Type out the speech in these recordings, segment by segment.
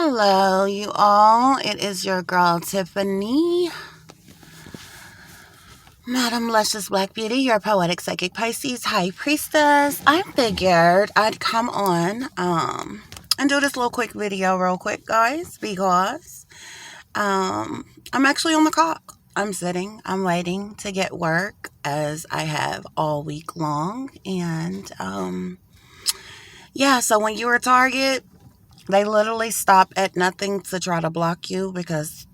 Hello, you all. It is your girl, Tiffany, Madam Luscious Black Beauty, your poetic psychic Pisces high priestess. I figured I'd come on and do this little quick video real quick, guys, because I'm actually on the clock. I'm sitting, I'm waiting to get work as I have all week long. And yeah, so when you're a target, they literally stop at nothing to try to block you because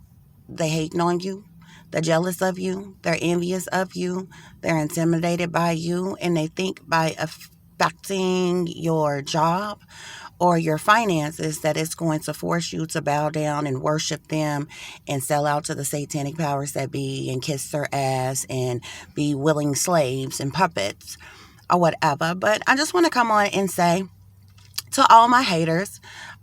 they hating on you. They're jealous of you. They're envious of you. They're intimidated by you. And they think by affecting your job or your finances that it's going to force you to bow down and worship them and sell out to the satanic powers that be and kiss their ass and be willing slaves and puppets or whatever. But I just want to come on and say to all my haters,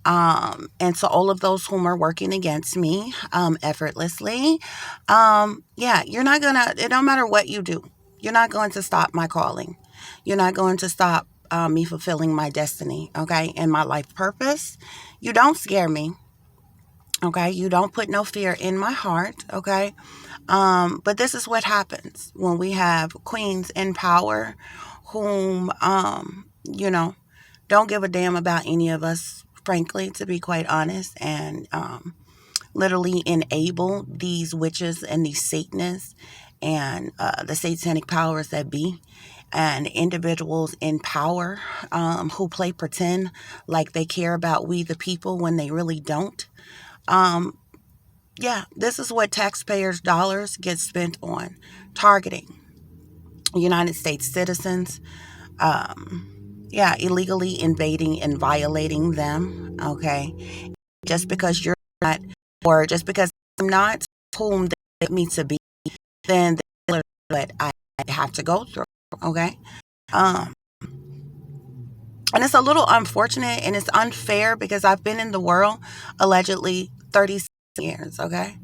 and to all of those whom are working against me effortlessly, yeah, you're not gonna, it don't matter what you do, you're not going to stop my calling. You're not going to stop me fulfilling my destiny, okay, and my life purpose. You don't scare me, okay? You don't put no fear in my heart, okay? But this is what happens when we have queens in power whom, don't give a damn about any of us, frankly, to be quite honest, and literally enable these witches and these Satanists and the satanic powers that be and individuals in power who play pretend like they care about we the people when they really don't. Yeah, this is what taxpayers' dollars get spent on: targeting United States citizens, yeah, illegally invading and violating them, okay? Just because you're not, or just because I'm not whom they want me to be, then that's what I have to go through, okay? Um, and it's a little unfortunate and it's unfair because I've been in the world allegedly 36 years, okay?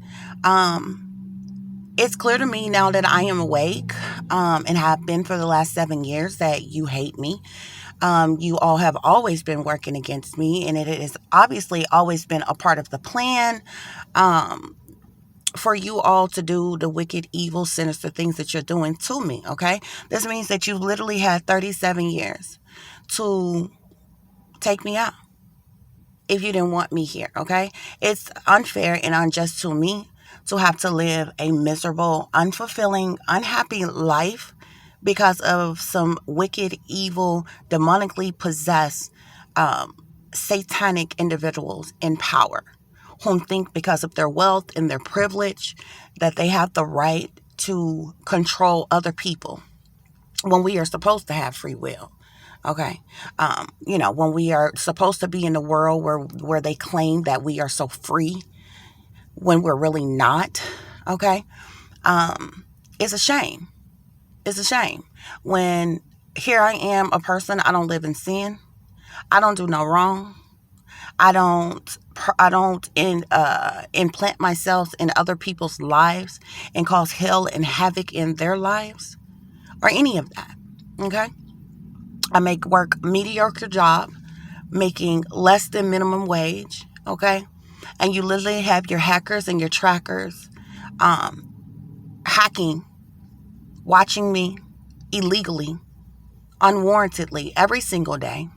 It's clear to me now that I am awake, and have been for the last 7 years, that you hate me. You all have always been working against me, and it has obviously always been a part of the plan for you all to do the wicked, evil, sinister things that you're doing to me, okay? This means that you literally had 37 years to take me out if you didn't want me here, okay? It's unfair and unjust to me to have to live a miserable, unfulfilling, unhappy life because of some wicked, evil, demonically possessed, satanic individuals in power whom think because of their wealth and their privilege that they have the right to control other people when we are supposed to have free will. Okay. When we are supposed to be in a world where they claim that we are so free when we're really not. Okay. It's a shame. It's a shame when here I am, a person. I don't live in sin. I don't do no wrong. I don't implant myself in other people's lives and cause hell and havoc in their lives or any of that. Okay. I make work mediocre job, making less than minimum wage, okay? And you literally have your hackers and your trackers hacking, watching me illegally, unwarrantedly every single day,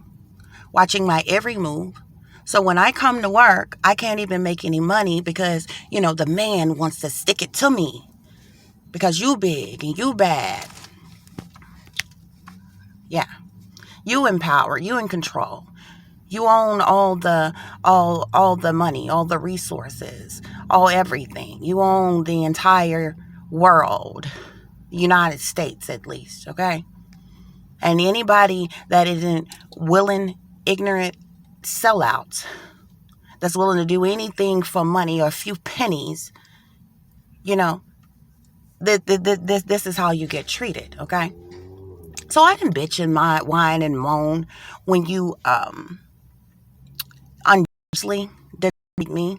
watching my every move. So when I come to work, I can't even make any money because, the man wants to stick it to me because you big and you bad. Yeah. You in power, you in control. You own all the money, all the resources, all everything. You own the entire world, United States at least, okay? And anybody that isn't willing, ignorant sellouts, that's willing to do anything for money or a few pennies, this is how you get treated, okay? So I didn't bitch and whine and moan when you unjustly defeat me.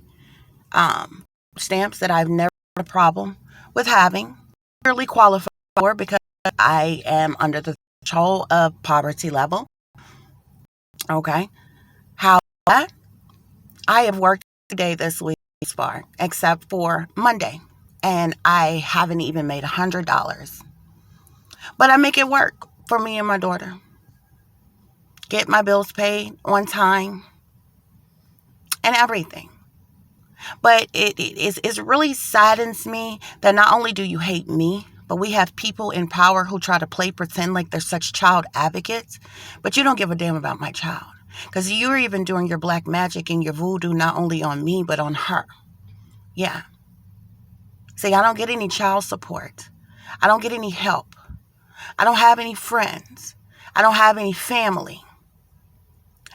Stamps that I've never had a problem with having, clearly qualified for because I am under the threshold of poverty level. Okay. How I have worked day this week so far, except for Monday. And I haven't even made $100. But I make it work for me and my daughter. Get my bills paid on time and everything. But it really saddens me that not only do you hate me, but we have people in power who try to pretend like they're such child advocates, but you don't give a damn about my child. Because you're even doing your black magic and your voodoo not only on me, but on her. Yeah. See, I don't get any child support. I don't get any help. I don't have any friends. I don't have any family.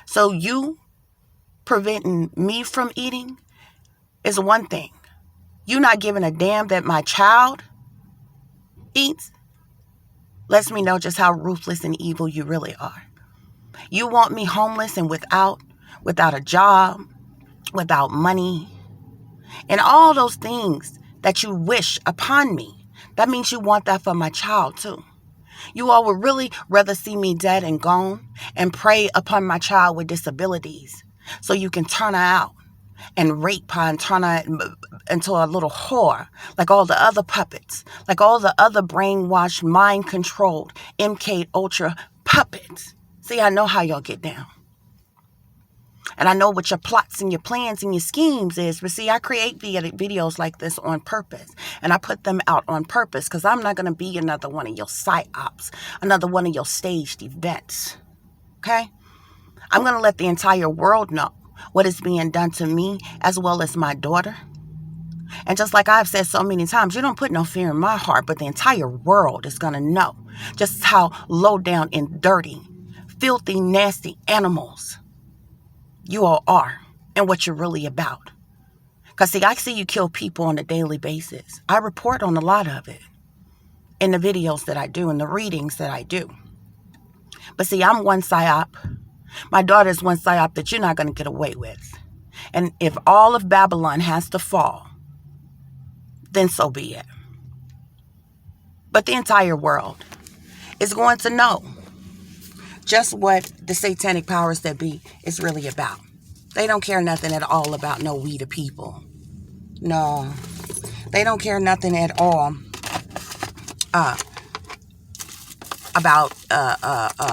So you preventing me from eating is one thing. You not giving a damn that my child eats lets me know just how ruthless and evil you really are. You want me homeless and without a job, without money, and all those things that you wish upon me. That means you want that for my child too. You all would really rather see me dead and gone and prey upon my child with disabilities so you can turn her out and rape her and turn her into a little whore like all the other puppets, like all the other brainwashed, mind-controlled MK Ultra puppets. See, I know how y'all get down. And I know what your plots and your plans and your schemes is. But see, I create videos like this on purpose. And I put them out on purpose because I'm not going to be another one of your psyops, another one of your staged events. Okay? I'm going to let the entire world know what is being done to me as well as my daughter. And just like I've said so many times, you don't put no fear in my heart, but the entire world is going to know just how low down and dirty, filthy, nasty animals you all are and what you're really about. Because see, I see you kill people on a daily basis. I report on a lot of it in the videos that I do and the readings that I do. But see, I'm one psyop. My daughter's one psyop that you're not going to get away with. And if all of Babylon has to fall, then so be it. But the entire world is going to know just what the satanic powers that be is really about. They don't care nothing at all about no we the people. No. They don't care nothing at all about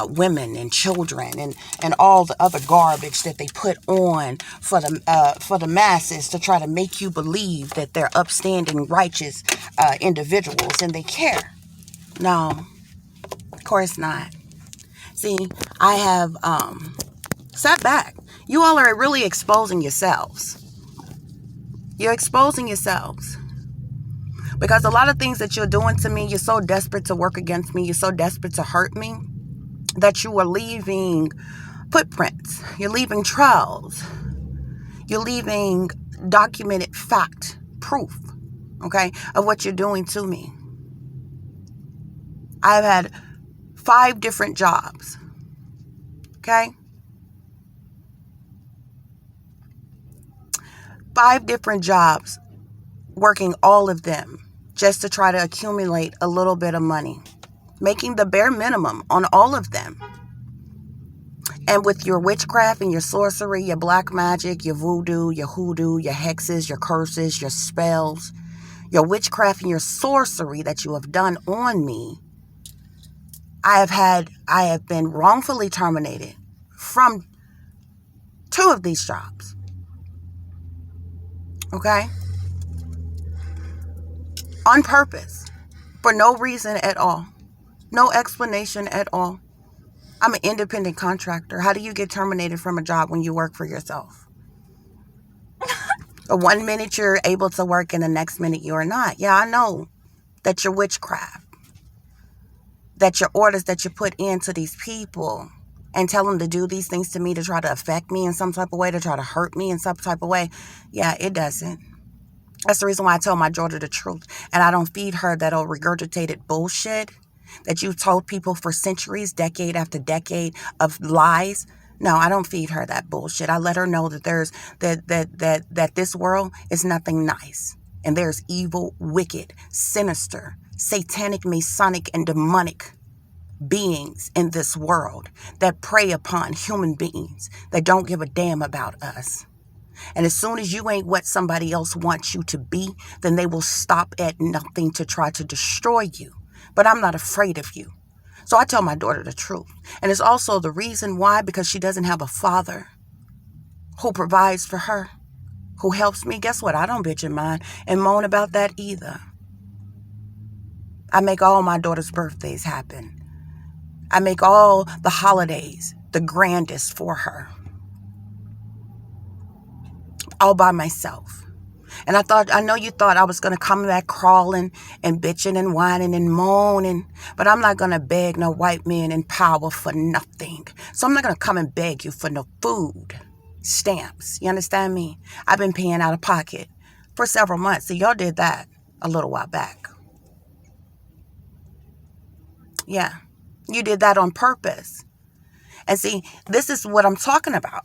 women and children and all the other garbage that they put on for the masses to try to make you believe that they're upstanding, righteous individuals and they care. No, of course not. See, I have sat back. You all are really exposing yourselves. You're exposing yourselves. Because a lot of things that you're doing to me, you're so desperate to work against me, you're so desperate to hurt me, that you are leaving footprints. You're leaving trails. You're leaving documented fact, proof, okay, of what you're doing to me. I've had 5 different jobs, okay? 5 different jobs, working all of them just to try to accumulate a little bit of money, making the bare minimum on all of them. And with your witchcraft and your sorcery, your black magic, your voodoo, your hoodoo, your hexes, your curses, your spells, your witchcraft and your sorcery that you have done on me, I have been wrongfully terminated from 2 of these jobs. Okay? On purpose. For no reason at all. No explanation at all. I'm an independent contractor. How do you get terminated from a job when you work for yourself? One minute you're able to work and the next minute you're not. Yeah, I know that your witchcraft, that your orders that you put into these people and tell them to do these things to me to try to affect me in some type of way, to try to hurt me in some type of way. Yeah, it doesn't. That's the reason why I tell my daughter the truth. And I don't feed her that old regurgitated bullshit that you've told people for centuries, decade after decade of lies. No, I don't feed her that bullshit. I let her know that there's that this world is nothing nice. And there's evil, wicked, sinister, satanic, masonic, and demonic beings in this world that prey upon human beings that don't give a damn about us. And as soon as you ain't what somebody else wants you to be, then they will stop at nothing to try to destroy you. But I'm not afraid of you. So I tell my daughter the truth. And it's also the reason why, because she doesn't have a father who provides for her, who helps me. Guess what? I don't bitch and moan and moan about that either. I make all my daughter's birthdays happen. I make all the holidays the grandest for her. All by myself. And I know you thought I was going to come back crawling and bitching and whining and moaning, but I'm not going to beg no white men in power for nothing. So I'm not going to come and beg you for no food stamps. You understand me? I've been paying out of pocket for several months. So y'all did that a little while back. Yeah, you did that on purpose. And see, this is what I'm talking about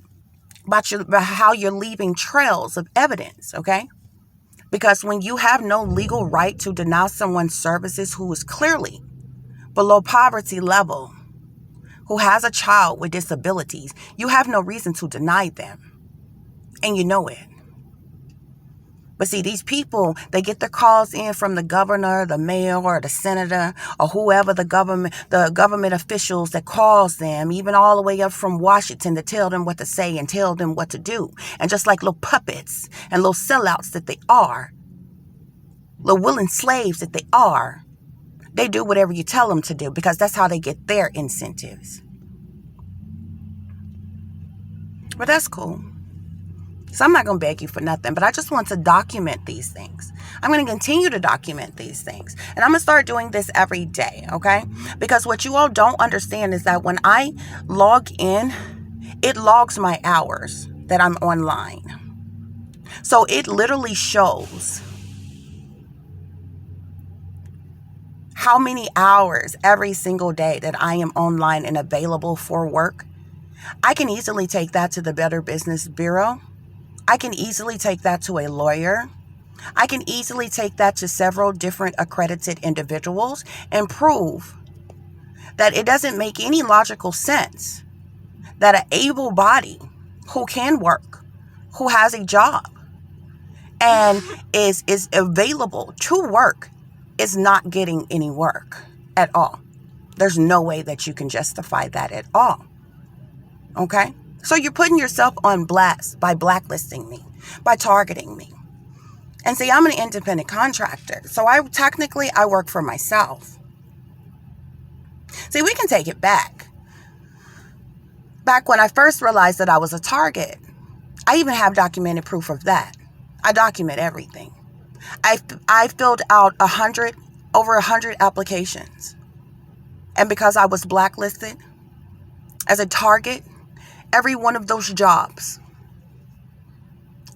how you're leaving trails of evidence, okay? Because when you have no legal right to deny someone's services who is clearly below poverty level, who has a child with disabilities, you have no reason to deny them. And you know it. But see, these people, they get their calls in from the governor, the mayor, or the senator, or whoever the government officials that calls them, even all the way up from Washington, to tell them what to say and tell them what to do. And just like little puppets and little sellouts that they are, little willing slaves that they are, they do whatever you tell them to do because that's how they get their incentives. But that's cool. So I'm not going to beg you for nothing, but I just want to document these things. I'm going to continue to document these things. And I'm going to start doing this every day, okay? Because what you all don't understand is that when I log in, it logs my hours that I'm online. So it literally shows how many hours every single day that I am online and available for work. I can easily take that to the Better Business Bureau. I can easily take that to a lawyer. I can easily take that to several different accredited individuals and prove that it doesn't make any logical sense that an able body who can work, who has a job, and is available to work is not getting any work at all. There's no way that you can justify that at all. Okay? So you're putting yourself on blast by blacklisting me, by targeting me. And see, I'm an independent contractor. So I work for myself. See, we can take it back. Back when I first realized that I was a target, I even have documented proof of that. I document everything. I filled out over 100 applications. And because I was blacklisted as a target, every one of those jobs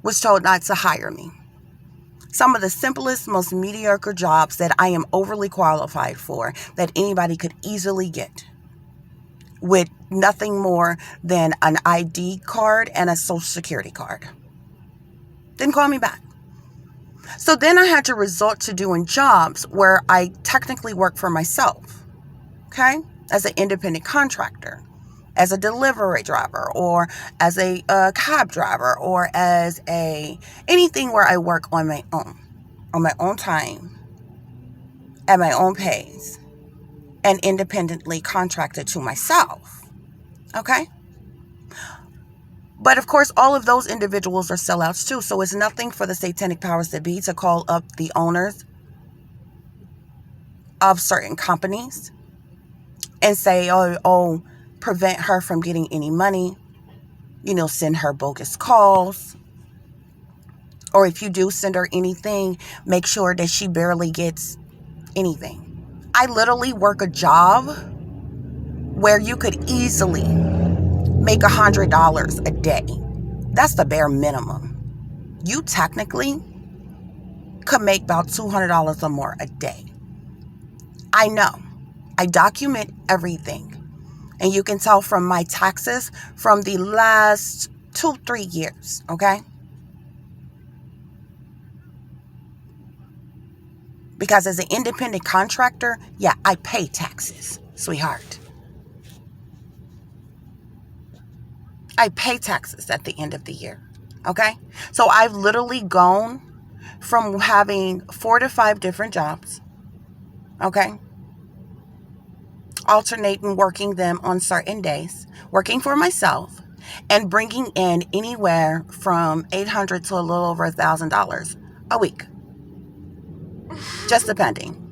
was told not to hire me. Some of the simplest, most mediocre jobs that I am overly qualified for, that anybody could easily get with nothing more than an ID card and a social security card. Didn't call me back. So then I had to resort to doing jobs where I technically work for myself, okay, as an independent contractor, as a delivery driver, or as a cab driver, or as anything where I work on my own time, at my own pace, and independently contracted to myself, okay? But of course, all of those individuals are sellouts too, so it's nothing for the satanic powers that be to call up the owners of certain companies and say, oh, prevent her from getting any money, send her bogus calls. Or if you do send her anything, make sure that she barely gets anything. I literally work a job where you could easily make $100 a day. That's the bare minimum. You technically could make about $200 or more a day. I know. I document everything. And you can tell from my taxes from the last 2-3 years, okay? Because as an independent contractor, yeah, I pay taxes, sweetheart. I pay taxes at the end of the year. Okay? So I've literally gone from having 4 to 5 different jobs. Okay? Alternating working them on certain days, working for myself, and bringing in anywhere from $800 to a little over $1,000 a week. Just depending.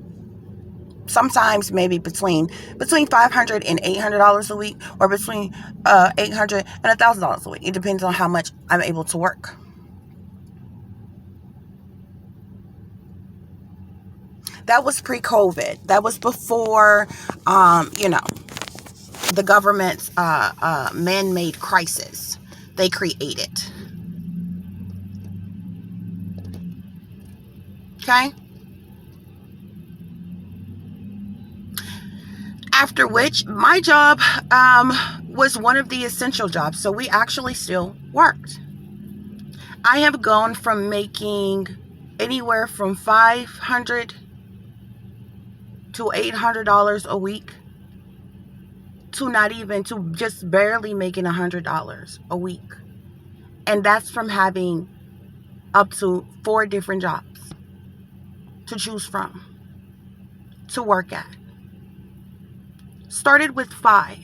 Sometimes maybe between $500 and $800 a week, or between $800 and $1,000 a week. It depends on how much I'm able to work. That was pre-COVID. That was before, the government's man-made crisis they created. Okay? After which, my job was one of the essential jobs, so we actually still worked. I have gone from making anywhere from $500 to $800 a week to just barely making $100 a week. And that's from having up to 4 different jobs to choose from, to work at. Started with 5.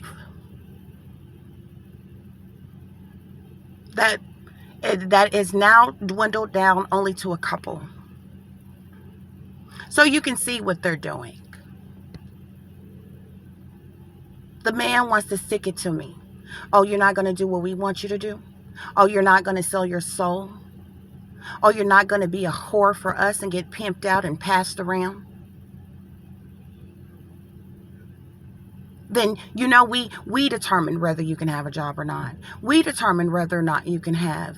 That is now dwindled down only to a couple. So you can see what they're doing. The man wants to stick it to me. Oh, you're not going to do what we want you to do? Oh, you're not going to sell your soul? Oh, you're not going to be a whore for us and get pimped out and passed around? Then, we determine whether you can have a job or not. We determine whether or not you can have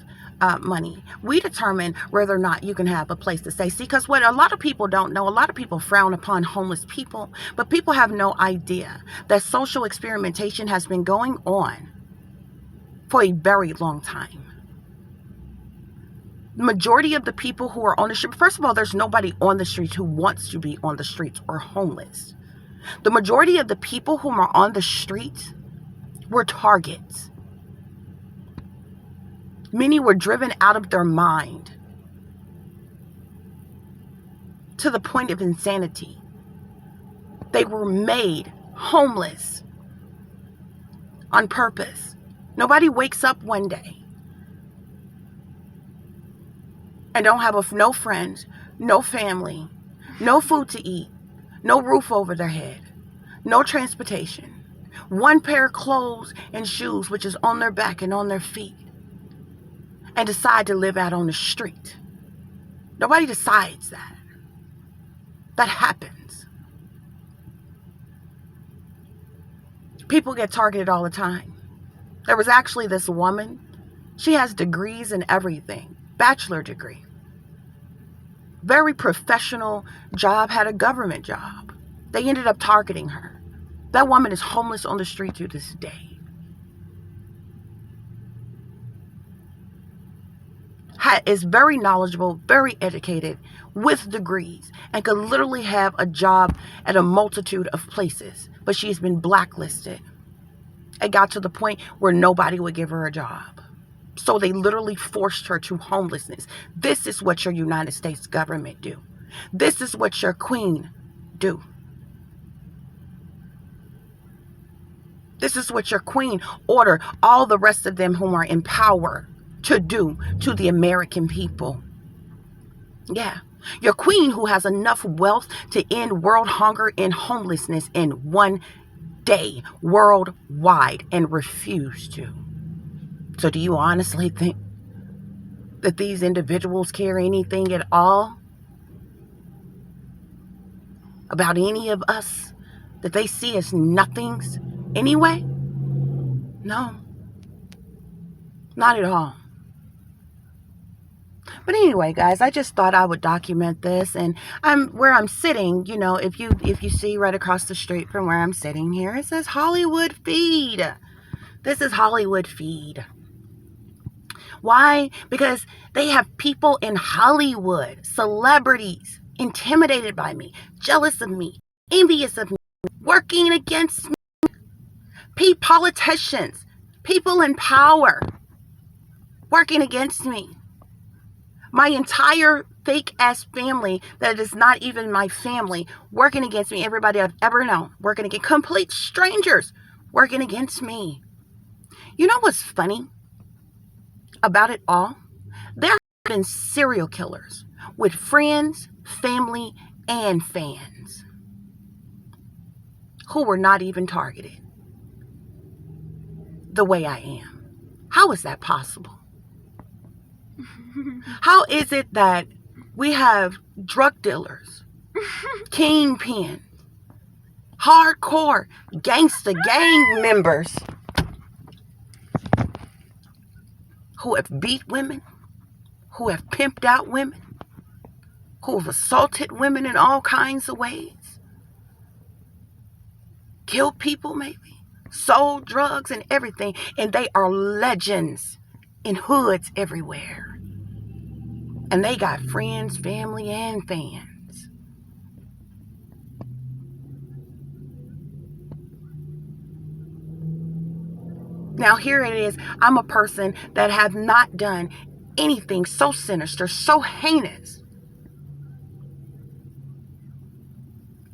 money. We determine whether or not you can have a place to stay. See, because what a lot of people don't know, a lot of people frown upon homeless people, but people have no idea that social experimentation has been going on for a very long time. The majority of the people who are on the street, first of all, there's nobody on the streets who wants to be on the streets or homeless. The majority of the people who are on the streets were targets. Many were driven out of their mind to the point of insanity. They were made homeless on purpose. Nobody wakes up one day and don't have no friends, no family, no food to eat, no roof over their head, no transportation, 1 pair of clothes and shoes, which is on their back and on their feet, and decide to live out on the street. Nobody decides that. That happens. People get targeted all the time. There was actually this woman. She has degrees in everything. Bachelor degree. Very professional job, had a government job. They ended up targeting her. That woman is homeless on the street to this day. Is very knowledgeable, very educated, with degrees, and could literally have a job at a multitude of places. But she's been blacklisted. It got to the point where nobody would give her a job. So they literally forced her to homelessness. This is what your United States government do. This is what your queen do. This is what your queen order all the rest of them who are in power to do to the American people. Yeah. Your queen, who has enough wealth to end world hunger and homelessness in 1 day worldwide, and refuse to. So do you honestly think that these individuals care anything at all about any of us? That they see as nothings anyway? No. Not at all. But anyway, guys, I just thought I would document this. And where I'm sitting, if you see right across the street from where I'm sitting here, it says Hollywood Feed. This is Hollywood Feed. Why? Because they have people in Hollywood, celebrities, intimidated by me, jealous of me, envious of me, working against me. Politicians, people in power, working against me. My entire fake ass family that is not even my family working against me. Everybody I've ever known working against, complete strangers working against me. You know what's funny about it all? There have been serial killers with friends, family, and fans who were not even targeted the way I am. How is that possible? How is it that we have drug dealers, kingpin, hardcore gangster gang members who have beat women, who have pimped out women, who have assaulted women in all kinds of ways, killed people maybe, sold drugs and everything, and they are legends in hoods everywhere. And they got friends, family, and fans. Now here it is, I'm a person that have not done anything so sinister, so heinous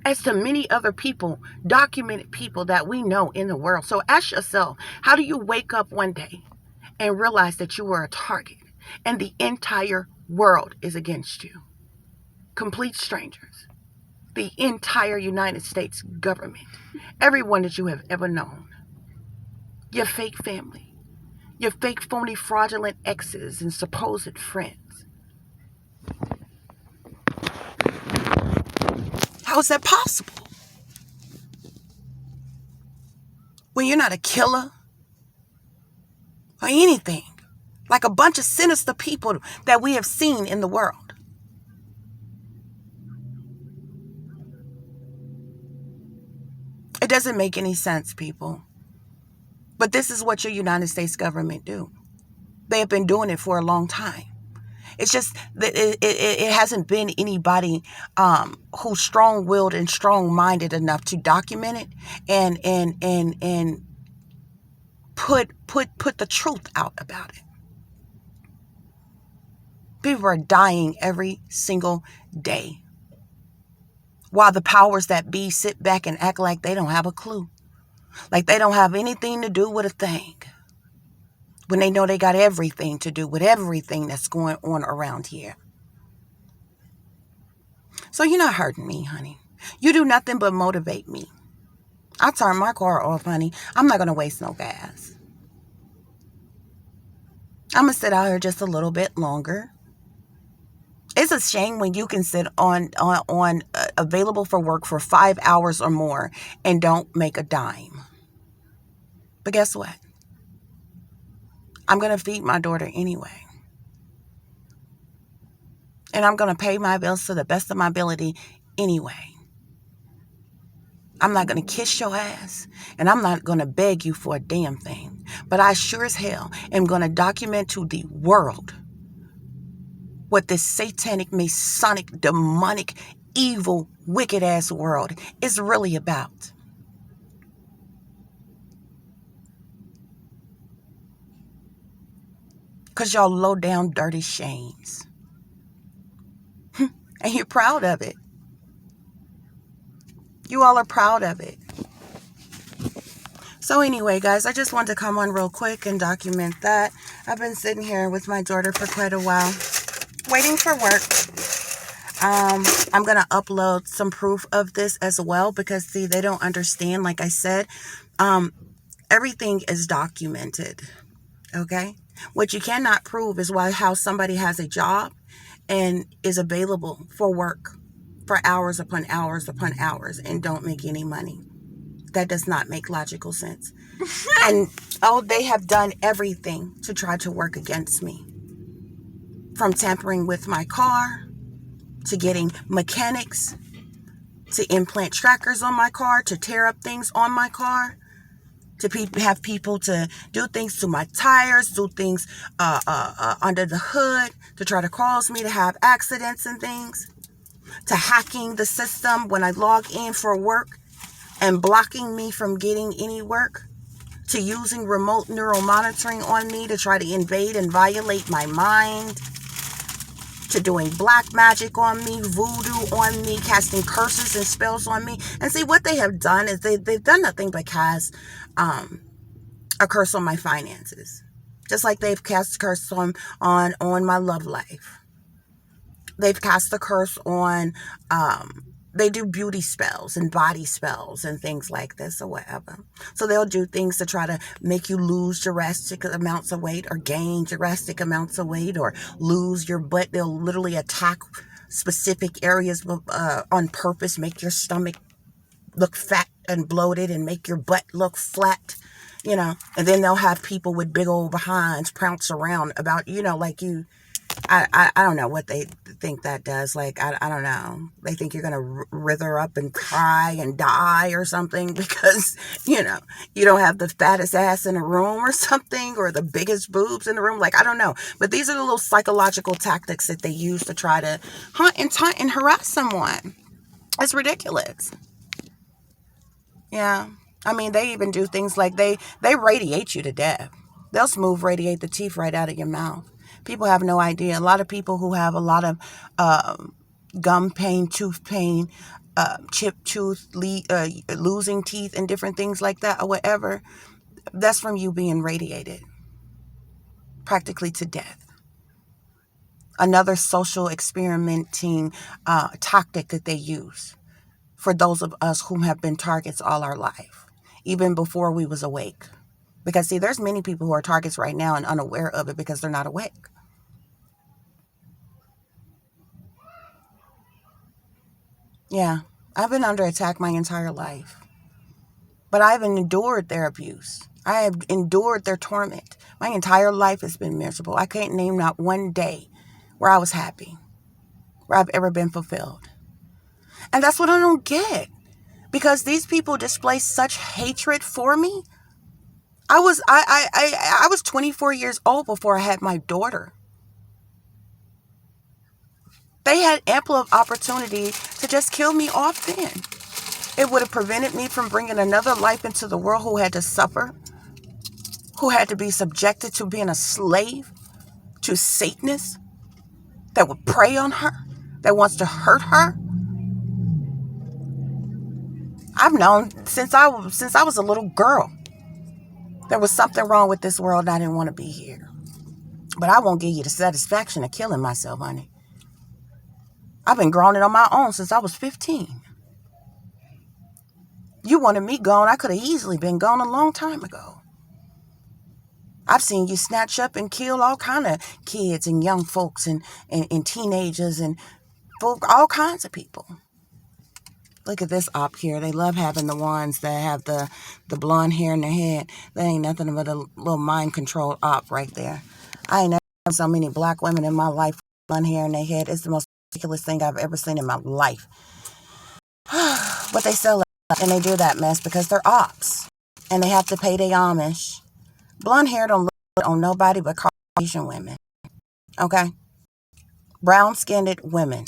as to many other people, documented people that we know in the world. So ask yourself, how do you wake up one day and realize that you were a target and the entire world is against you? Complete strangers. The entire United States government. Everyone that you have ever known. Your fake family. Your fake, phony, fraudulent exes and supposed friends. How is that possible? When you're not a killer or anything. Like a bunch of sinister people that we have seen in the world. It doesn't make any sense, people. But this is what your United States government do. They have been doing it for a long time. It's just that it hasn't been anybody who's strong-willed and strong-minded enough to document it and put the truth out about it. People are dying every single day, while the powers that be sit back and act like they don't have a clue, like they don't have anything to do with a thing, when they know they got everything to do with everything that's going on around here. So you're not hurting me, honey. You do nothing but motivate me. I turn my car off, honey. I'm not going to waste no gas. I'm going to sit out here just a little bit longer. It's a shame when you can sit on available for work for 5 hours or more and don't make a dime. But guess what? I'm going to feed my daughter anyway. And I'm going to pay my bills to the best of my ability anyway. I'm not going to kiss your ass. And I'm not going to beg you for a damn thing. But I sure as hell am going to document to the world what this satanic, masonic, demonic, evil, wicked ass world is really about. Because y'all low down dirty shames. And you're proud of it. You all are proud of it. So anyway, guys, I just wanted to come on real quick and document that. I've been sitting here with my daughter for quite a while, waiting for work. I'm going to upload some proof of this as well because, see, they don't understand. Like I said, everything is documented, okay? What you cannot prove is how somebody has a job and is available for work for hours upon hours upon hours and don't make any money. That does not make logical sense. And, they have done everything to try to work against me. From tampering with my car, to getting mechanics, to implant trackers on my car, to tear up things on my car, to have people to do things to my tires, do things under the hood, to try to cause me to have accidents and things, to hacking the system when I log in for work and blocking me from getting any work, to using remote neural monitoring on me to try to invade and violate my mind, to doing black magic on me, voodoo on me, casting curses and spells on me. And see, what they have done is they've done nothing but cast a curse on my finances. Just like they've cast a curse on my love life. They've cast a curse on, they do beauty spells and body spells and things like this or whatever. So they'll do things to try to make you lose drastic amounts of weight or gain drastic amounts of weight or lose your butt. They'll literally attack specific areas on purpose, make your stomach look fat and bloated and make your butt look flat, and then they'll have people with big old behinds prounce around about, like you. I don't know what they think that does. Like, I don't know. They think you're going to wither up and cry and die or something because, you don't have the fattest ass in the room or something, or the biggest boobs in the room. Like, I don't know. But these are the little psychological tactics that they use to try to hunt and taunt and harass someone. It's ridiculous. Yeah. I mean, they even do things like they radiate you to death. They'll smooth radiate the teeth right out of your mouth. People have no idea. A lot of people who have a lot of gum pain, tooth pain, chipped tooth, losing teeth and different things like that or whatever, that's from you being radiated practically to death. Another social experimenting tactic that they use for those of us who have been targets all our life, even before we was awake. Because, see, there's many people who are targets right now and unaware of it because they're not awake. Yeah, I've been under attack my entire life. But I've endured their abuse. I have endured their torment. My entire life has been miserable. I can't name not one day where I was happy, where I've ever been fulfilled. And that's what I don't get. Because these people display such hatred for me. I was 24 years old before I had my daughter. They had ample opportunity to just kill me off then. It would have prevented me from bringing another life into the world who had to suffer, who had to be subjected to being a slave to Satanists that would prey on her, that wants to hurt her. I've known since I was a little girl there was something wrong with this world and I didn't want to be here. But I won't give you the satisfaction of killing myself, honey. I've been growing on my own since I was 15. You wanted me gone, I could have easily been gone a long time ago. I've seen you snatch up and kill all kind of kids and young folks and teenagers and all kinds of people. Look at this op here. They love having the ones that have the blonde hair in their head. That ain't nothing but a little mind control op right there. I ain't never seen so many black women in my life with blonde hair in their head. It's the most ridiculous thing I've ever seen in my life. But they sell it and they do that mess because they're ops. And they have to pay their Amish. Blonde hair don't look good on nobody but Caucasian women. Okay? Brown-skinned women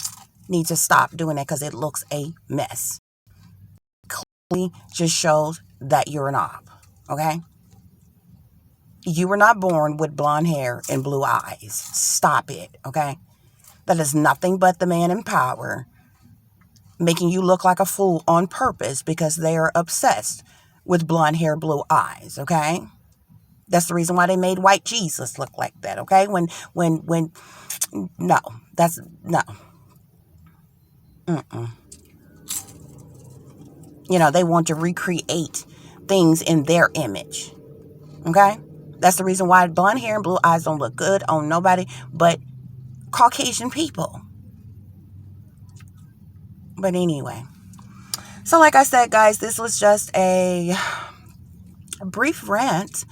need to stop doing that because it looks a mess. Clearly just shows that you're an op. Okay? You were not born with blonde hair and blue eyes. Stop it. Okay? That is nothing but the man in power making you look like a fool on purpose because they are obsessed with blonde hair, blue eyes. Okay? That's the reason why they made white Jesus look like that. Okay? No, that's no. They want to recreate things in their image. Okay? That's the reason why blonde hair and blue eyes don't look good on nobody but Caucasian people. But anyway. So like I said, guys, this was just a brief rant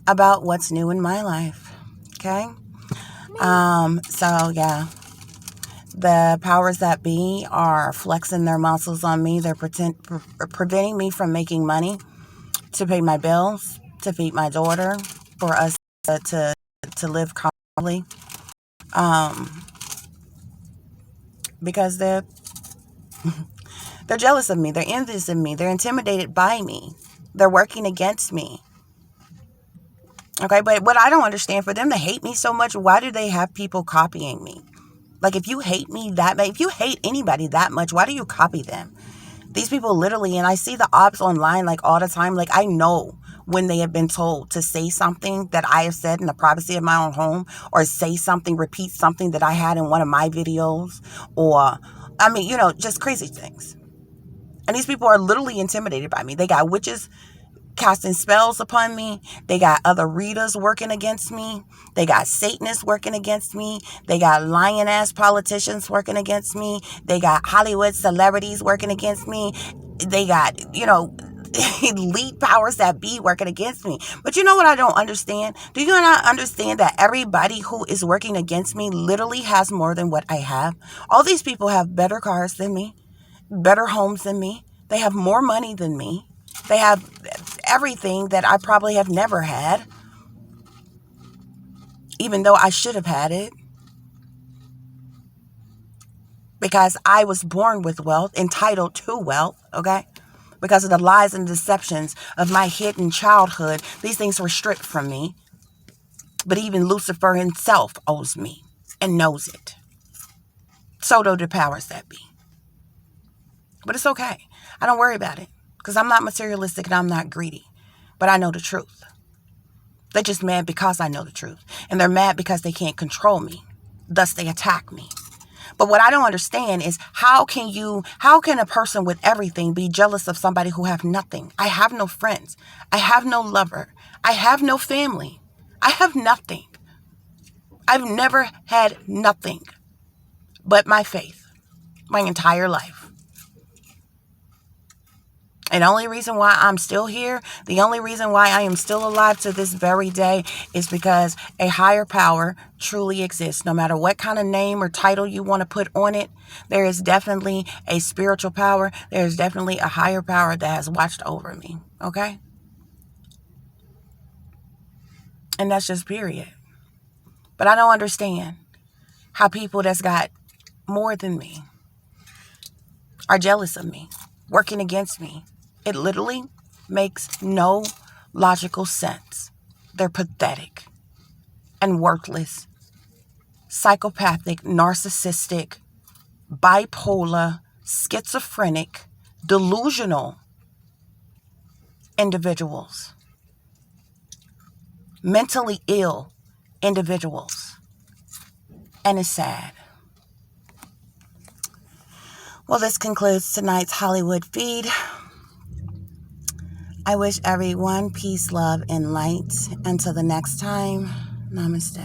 about what's new in my life. Okay? So yeah. The powers that be are flexing their muscles on me. They're preventing me from making money to pay my bills, to feed my daughter, for us to live comfortably. Because they're jealous of me. They're envious of me. They're intimidated by me. They're working against me. Okay, but what I don't understand, for them to hate me so much, why do they have people copying me? Like, if you hate me that much, if you hate anybody that much, why do you copy them? These people literally, and I see the ops online like all the time, like I know when they have been told to say something that I have said in the privacy of my own home, or say something, repeat something that I had in one of my videos, or, I mean, you know, just crazy things. And these people are literally intimidated by me. They got witches casting spells upon me. They got other readers working against me. They got Satanists working against me. They got lying ass politicians working against me. They got Hollywood celebrities working against me. They got, you know, elite powers that be working against me. But you know what I don't understand? Do you not understand that everybody who is working against me literally has more than what I have? All these people have better cars than me, better homes than me. They have more money than me. They have everything that I probably have never had, even though I should have had it, because I was born with wealth, entitled to wealth, okay? Because of the lies and deceptions of my hidden childhood, these things were stripped from me. But even Lucifer himself owes me and knows it. So do the powers that be. But it's okay. I don't worry about it, because I'm not materialistic and I'm not greedy. But I know the truth. They're just mad because I know the truth. And they're mad because they can't control me. Thus, they attack me. But what I don't understand is how can a person with everything be jealous of somebody who have nothing? I have no friends. I have no lover. I have no family. I have nothing. I've never had nothing but my faith my entire life. And the only reason why I'm still here, the only reason why I am still alive to this very day is because a higher power truly exists. No matter what kind of name or title you want to put on it, there is definitely a spiritual power. There is definitely a higher power that has watched over me. Okay? And that's just period. But I don't understand how people that's got more than me are jealous of me, working against me. It literally makes no logical sense. They're pathetic and worthless, psychopathic, narcissistic, bipolar, schizophrenic, delusional individuals, mentally ill individuals. And it's sad. Well, this concludes tonight's Hollywood feed. I wish everyone peace, love, and light. Until the next time, namaste.